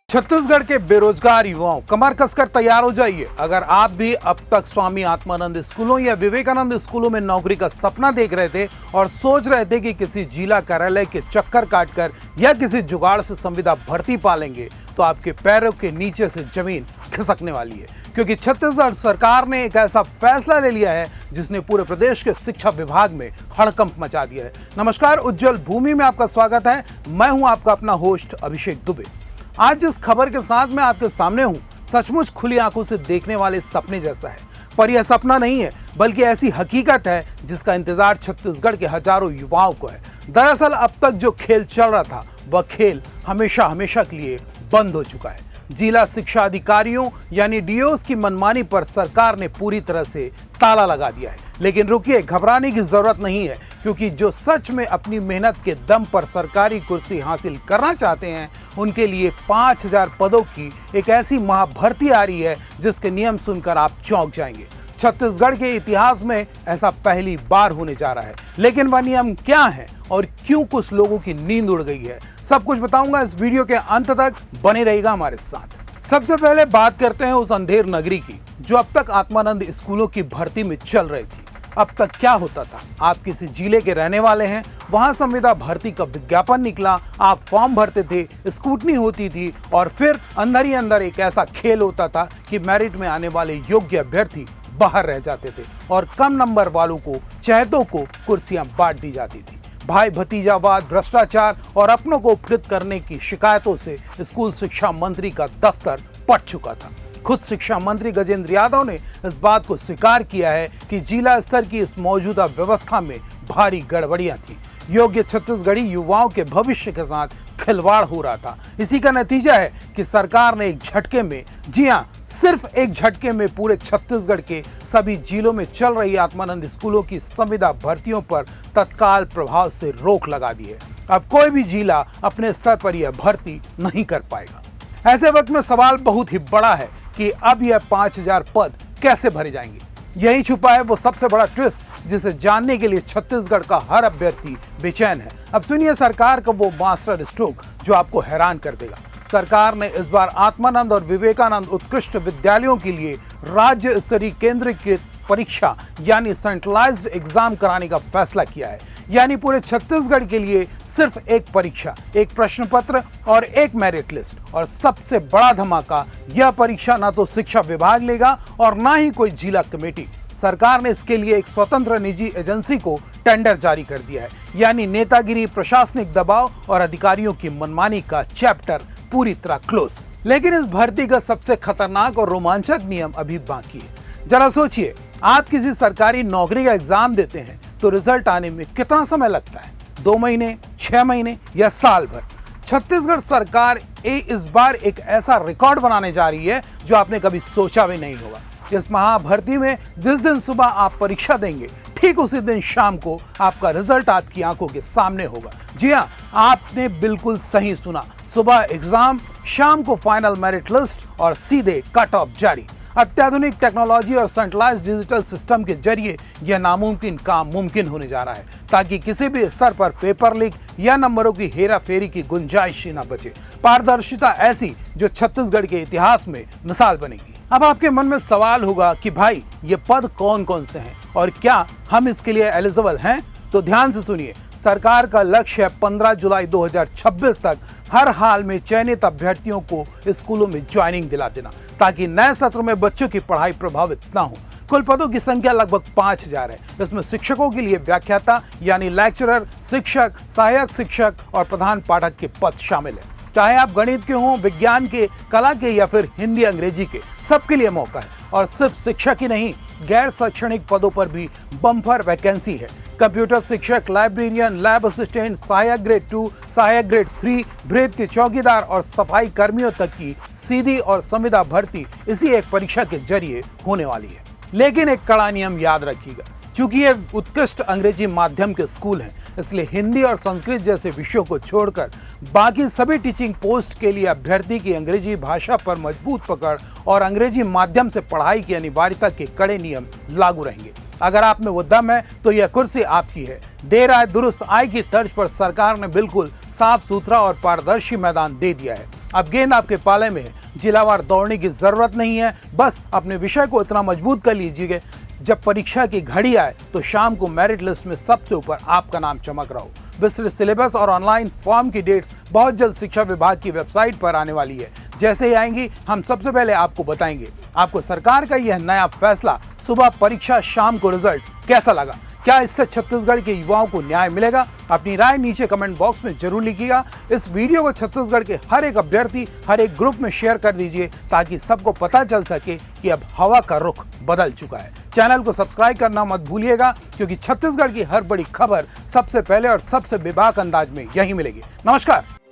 छत्तीसगढ़ के बेरोजगार युवाओं कमर कसकर तैयार हो जाइए। अगर आप भी अब तक स्वामी आत्मानंद स्कूलों या विवेकानंद स्कूलों में नौकरी का सपना देख रहे थे और सोच रहे थे कि किसी जिला कार्यालय के चक्कर काटकर या किसी जुगाड़ से संविदा भर्ती पालेंगे, तो आपके पैरों के नीचे से जमीन खिसकने वाली है, क्योंकि छत्तीसगढ़ सरकार ने एक ऐसा फैसला ले लिया है जिसने पूरे प्रदेश के शिक्षा विभाग में हड़कंप मचा दिया है। नमस्कार, उज्जवल भूमि में आपका स्वागत है। मैं हूं आपका अपना होस्ट अभिषेक दुबे। आज जिस खबर के साथ मैं आपके सामने हूं, सचमुच खुली आंखों से देखने वाले सपने जैसा है, पर यह सपना नहीं है बल्कि ऐसी हकीकत है जिसका इंतजार छत्तीसगढ़ के हजारों युवाओं को है। दरअसल अब तक जो खेल चल रहा था वह खेल हमेशा हमेशा के लिए बंद हो चुका है। जिला शिक्षा अधिकारियों यानी डीओस की मनमानी पर सरकार ने पूरी तरह से ताला लगा दिया है। लेकिन रुकिए, घबराने की जरूरत नहीं है, क्योंकि जो सच में अपनी मेहनत के दम पर सरकारी कुर्सी हासिल करना चाहते हैं उनके लिए 5000 पदों की एक ऐसी महाभर्ती आ रही है जिसके नियम सुनकर आप चौंक जाएंगे। छत्तीसगढ़ के इतिहास में ऐसा पहली बार होने जा रहा है। लेकिन वह नियम क्या है और क्यों कुछ लोगों की नींद उड़ गई है, सब कुछ बताऊंगा इस वीडियो के अंत तक। बने रहेगा हमारे साथ। सबसे पहले बात करते हैं उस अंधेर नगरी की जो अब तक आत्मानंद स्कूलों की भर्ती में चल रही थी। अब तक क्या होता था, आप किसी जिले के रहने वाले हैं, वहां संविदा भर्ती का विज्ञापन निकला, आप फॉर्म भरते थे, स्क्रूटनी होती थी और फिर अंदर ही अंदर एक ऐसा खेल होता था कि मेरिट में आने वाले योग्य अभ्यर्थी बाहर रह जाते थे और कम नंबर वालों को, चहेतों को कुर्सियां बांट दी जाती थी। भाई भतीजावाद, भ्रष्टाचार और अपनों को उपकृत करने की शिकायतों से स्कूल शिक्षा मंत्री का दफ्तर पट चुका था। खुद शिक्षा मंत्री गजेंद्र यादव ने इस बात को स्वीकार किया है कि जिला स्तर की इस मौजूदा व्यवस्था में भारी गड़बड़ियां थी। योग्य छत्तीसगढ़ी युवाओं के भविष्य के साथ खिलवाड़ हो रहा था। इसी का नतीजा है कि सरकार ने एक झटके में, जी हां, सिर्फ एक झटके में पूरे छत्तीसगढ़ के सभी जिलों में चल रही आत्मानंद स्कूलों की संविदा भर्तियों पर तत्काल प्रभाव से रोक लगा दी है। अब कोई भी जिला अपने स्तर पर यह भर्ती नहीं कर पाएगा। ऐसे वक्त में सवाल बहुत ही बड़ा है कि अब यह 5000 पद कैसे भरे जाएंगे। यही छुपा है वो सबसे बड़ा ट्विस्ट जिसे जानने के लिए छत्तीसगढ़ का हर अभ्यर्थी बेचैन है। अब सुनिए सरकार का वो मास्टर स्ट्रोक जो आपको हैरान कर देगा। सरकार ने इस बार आत्मानंद और विवेकानंद उत्कृष्ट विद्यालयों के लिए राज्य स्तरीय केंद्रीकृत परीक्षा यानी सेंट्रलाइज्ड एग्जाम कराने का फैसला किया है। यानी पूरे छत्तीसगढ़ के लिए सिर्फ एक परीक्षा, एक प्रश्न पत्र और एक मेरिट लिस्ट। और सबसे बड़ा धमाका, यह परीक्षा ना तो शिक्षा विभाग लेगा और ना ही कोई जिला कमेटी। सरकार ने इसके लिए एक स्वतंत्र निजी एजेंसी को टेंडर जारी कर दिया है। यानी नेतागिरी, प्रशासनिक दबाव और अधिकारियों की मनमानी का चैप्टर पूरी तरह क्लोज। लेकिन इस भर्ती का सबसे खतरनाक और रोमांचक नियम अभी बाकी है। जरा सोचिए, आप किसी सरकारी नौकरी का एग्जाम देते हैं तो रिजल्ट आने में कितना समय लगता है? 2 महीने, 6 महीने या साल भर? छत्तीसगढ़ सरकार इस बार एक ऐसा रिकॉर्ड बनाने जा रही है जो आपने कभी सोचा भी नहीं होगा। इस महाभर्ती में जिस दिन सुबह आप परीक्षा देंगे, ठीक उसी दिन शाम को आपका रिजल्ट आपकी आंखों के सामने होगा। जी हाँ, आपने बिल्कुल सही सुना। सुबह एग्जाम, शाम को फाइनल मेरिट लिस्ट और सीधे कट ऑफ जारी। अत्याधुनिक टेक्नोलॉजी और सेंट्रलाइज्ड डिजिटल सिस्टम के जरिए यह नामुमकिन काम मुमकिन होने जा रहा है, ताकि किसी भी स्तर पर पेपर लीक या नंबरों की हेराफेरी की गुंजाइश ही न बचे। पारदर्शिता ऐसी जो छत्तीसगढ़ के इतिहास में मिसाल बनेगी। अब आपके मन में सवाल होगा कि भाई ये पद कौन कौन से हैं और क्या हम इसके लिए एलिजिबल हैं? तो ध्यान से सुनिए। सरकार का लक्ष्य है 15 जुलाई 2026 तक हर हाल में चयनित अभ्यर्थियों को स्कूलों में ज्वाइनिंग दिला देना, ताकि नए सत्र में बच्चों की पढ़ाई प्रभावित ना हो। कुल पदों की संख्या लगभग 5000 है। इसमें शिक्षकों के लिए व्याख्याता यानी लेक्चरर, शिक्षक, सहायक शिक्षक और प्रधान पाठक के पद शामिल है। चाहे आप गणित के हों, विज्ञान के, कला के या फिर हिंदी अंग्रेजी के, सबके लिए मौका है। और सिर्फ शिक्षक ही नहीं, गैर शैक्षणिक पदों पर भी बम्पर वैकेंसी है। कंप्यूटर शिक्षक, लाइब्रेरियन, लैब असिस्टेंट, सहायक ग्रेड 2, सहायक ग्रेड 3, भृत्य, चौकीदार और सफाई कर्मियों तक की सीधी और संविदा भर्ती इसी एक परीक्षा के जरिए होने वाली है। लेकिन एक कड़ा नियम याद रखिएगा, चूंकि ये उत्कृष्ट अंग्रेजी माध्यम के स्कूल हैं, इसलिए हिंदी और संस्कृत जैसे विषयों को छोड़कर बाकी सभी टीचिंग पोस्ट के लिए अभ्यर्थी की अंग्रेजी भाषा पर मजबूत पकड़ और अंग्रेजी माध्यम से पढ़ाई की अनिवार्यता के कड़े नियम लागू रहेंगे। अगर आप में वो दम है तो यह कुर्सी आपकी है। देर आए दुरुस्त आय की तर्ज पर सरकार ने बिल्कुल साफ सुथरा और पारदर्शी मैदान दे दिया है। अब गेंद आपके पाले में है। जिलावार दौड़ने की जरूरत नहीं है, बस अपने विषय को इतना मजबूत कर लीजिए जब परीक्षा की घड़ी आए तो शाम को मेरिट लिस्ट में सबसे ऊपर आपका नाम चमक रहा हो। विस्तृत सिलेबस और ऑनलाइन फॉर्म की डेट्स बहुत जल्द शिक्षा विभाग की वेबसाइट पर आने वाली है। जैसे ही आएंगी हम सबसे पहले आपको बताएंगे। आपको सरकार का यह नया फैसला, सुबह परीक्षा शाम को रिजल्ट, कैसा लगा? क्या इससे छत्तीसगढ़ के युवाओं को न्याय मिलेगा? अपनी राय नीचे कमेंट बॉक्स में जरूर लिखिएगा। इस वीडियो को छत्तीसगढ़ के हर एक अभ्यर्थी, हर एक ग्रुप में शेयर कर दीजिए ताकि सबको पता चल सके कि अब हवा का रुख बदल चुका है। चैनल को सब्सक्राइब करना मत भूलिएगा, क्योंकि छत्तीसगढ़ की हर बड़ी खबर सबसे पहले और सबसे बेबाक अंदाज में यही मिलेगी। नमस्कार।